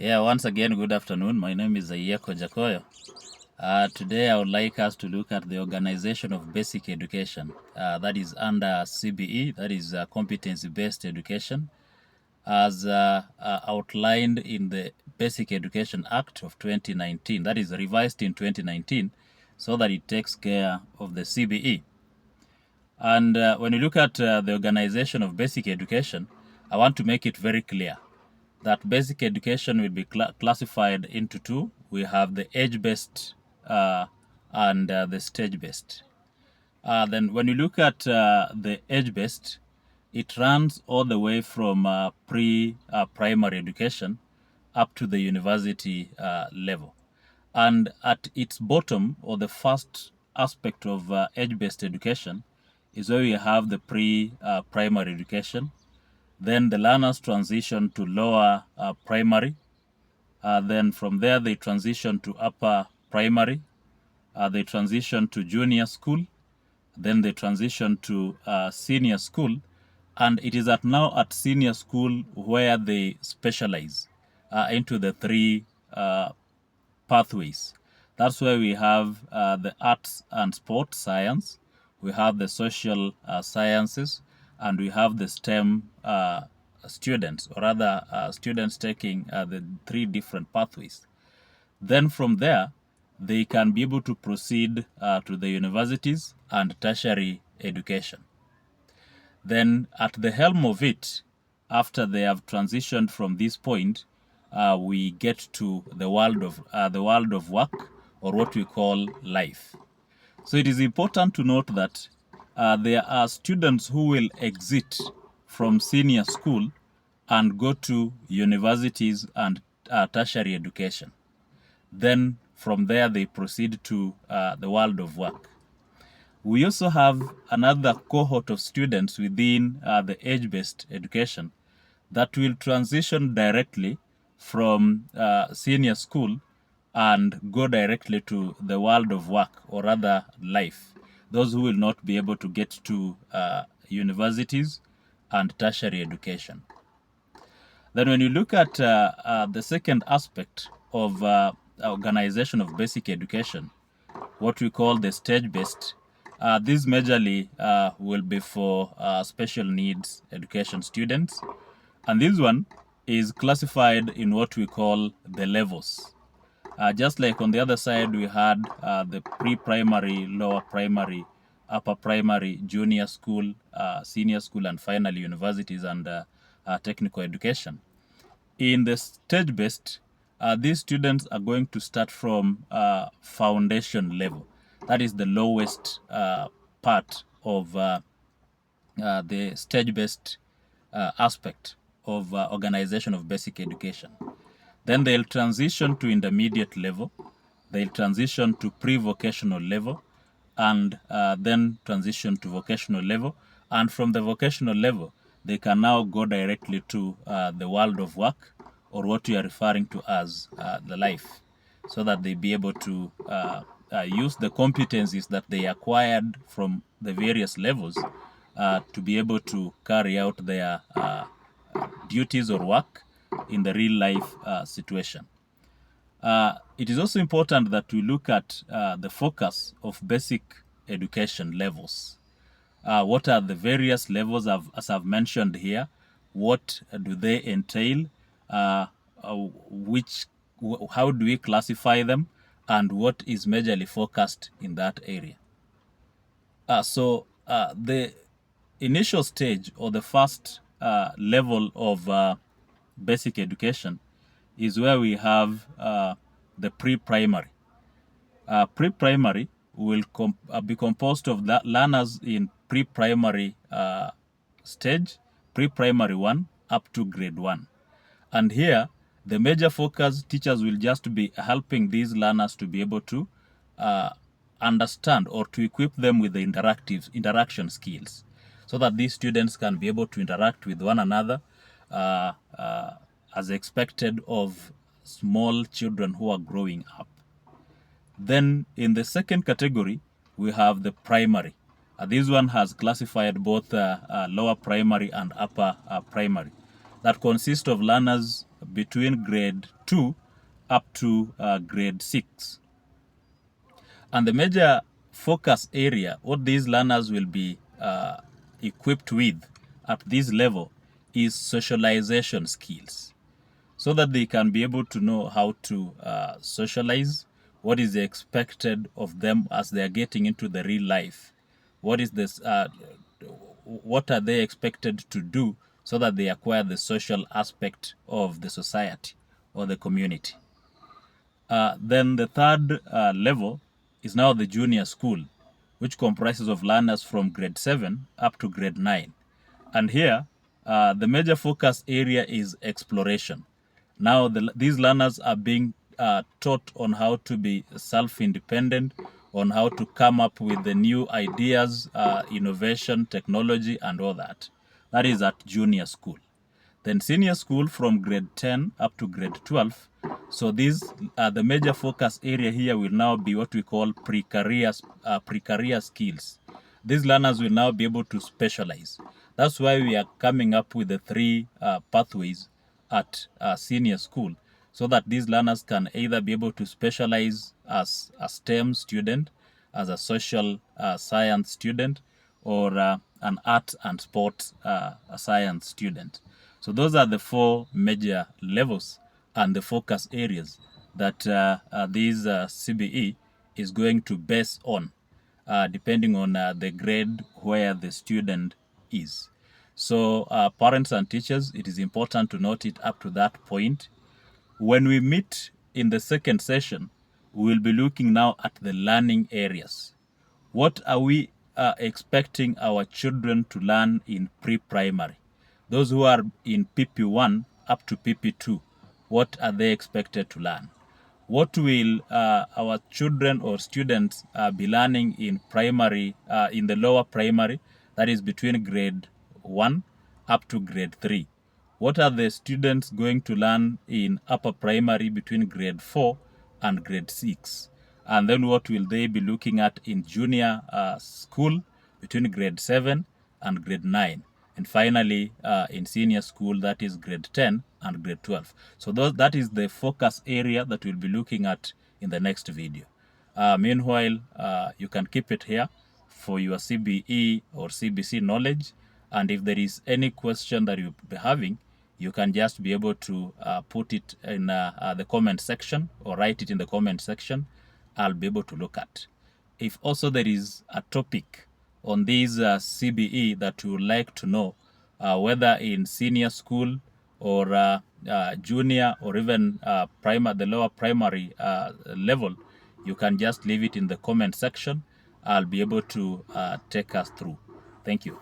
Once again, good afternoon. My name is Ayeko Jakoyo. Today, I would like us to look at the organization of basic education. That is under CBE, that is competency-based education, as outlined in the Basic Education Act of 2019, that is revised in 2019, so that it takes care of the CBE. And when you look at the organization of basic education, I want to make it very clear that basic education will be classified into two. We have the age-based and the stage-based. Then when you look at the age-based, it runs all the way from pre-primary education up to the university level. And at its bottom, or the first aspect of age-based education, is where you have the pre-primary education. Then the learners transition to lower primary. Then from there, they transition to upper primary. They transition to junior school. Then they transition to senior school. And it is now at senior school where they specialize into the three pathways. That's where we have the arts and sports science, we have the social sciences, and we have the STEM students, or rather students taking the three different pathways. Then from there, they can be able to proceed to the universities and tertiary education. Then at the helm of it, after they have transitioned from this point, we get to the world of work, or what we call life. So it is important to note that there are students who will exit from senior school and go to universities and tertiary education. Then from there they proceed to the world of work. We also have another cohort of students within the age-based education that will transition directly from senior school and go directly to the world of work, or rather life. Those who will not be able to get to universities and tertiary education. Then when you look at the second aspect of organization of basic education, what we call the stage-based, this majorly will be for special needs education students. And this one is classified in what we call the levels. Just like on the other side, we had the pre-primary, lower primary, upper primary, junior school, senior school, and finally universities and technical education. In the stage-based, these students are going to start from foundation level. That is the lowest part of the stage-based aspect of organization of basic education. Then they'll transition to intermediate level, they'll transition to pre-vocational level, and then transition to vocational level. And from the vocational level, they can now go directly to the world of work, or what we are referring to as the life, so that they be able to use the competencies that they acquired from the various levels to be able to carry out their duties or work in the real life situation. It is also important that we look at the focus of basic education levels. What are the various levels, as I've mentioned here? What do they entail? How do we classify them? And what is majorly focused in that area? So the initial stage, or the first level of basic education, is where we have the pre-primary. Pre-primary will be composed of learners in pre-primary stage, pre-primary 1 up to grade 1. And here, the major focus, teachers will just be helping these learners to be able to understand, or to equip them with the interaction skills, so that these students can be able to interact with one another as expected of small children who are growing up. Then in the second category, we have the primary. This one has classified both lower primary and upper primary. That consists of learners between grade 2 up to grade 6. And the major focus area, what these learners will be equipped with at this level, is socialization skills, so that they can be able to know how to socialize, what is expected of them as they are getting into the real life, what is this, what are they expected to do, so that they acquire the social aspect of the society or the community. Then the third level is now the junior school, which comprises of learners from grade 7 up to grade 9. And here, the major focus area is exploration. Now, these learners are being taught on how to be self-independent, on how to come up with the new ideas, innovation, technology, and all that. That is at junior school. Then senior school from grade 10 up to grade 12. So these the major focus area here will now be what we call pre-career skills. These learners will now be able to specialize. That's why we are coming up with the 3 pathways at senior school, so that these learners can either be able to specialize as a STEM student, as a social science student, or an art and sports science student. So those are the 4 major levels and the focus areas that this CBE is going to base on, depending on the grade where the student is. So parents and teachers, it is important to note it up to that point. When we meet in the second session, we will be looking now at the learning areas. What are we expecting our children to learn in pre-primary? Those who are in PP1 up to PP2, what are they expected to learn? What will our children or students be learning in primary, in the lower primary, that is between grade 1 up to grade 3? What are the students going to learn in upper primary between grade 4 and grade 6? And then what will they be looking at in junior school between grade 7 and grade 9? And finally, in senior school, that is grade 10 and grade 12. So that is the focus area that we'll be looking at in the next video. Meanwhile, you can keep it here for your CBE or CBC knowledge. And if there is any question that you'll be having, you can just be able to put it in the comment section or write it in the comment section. I'll be able to look at. If also there is a topic on this CBE that you would like to know, whether in senior school or junior or even the lower primary level, you can just leave it in the comment section. I'll be able to take us through. Thank you.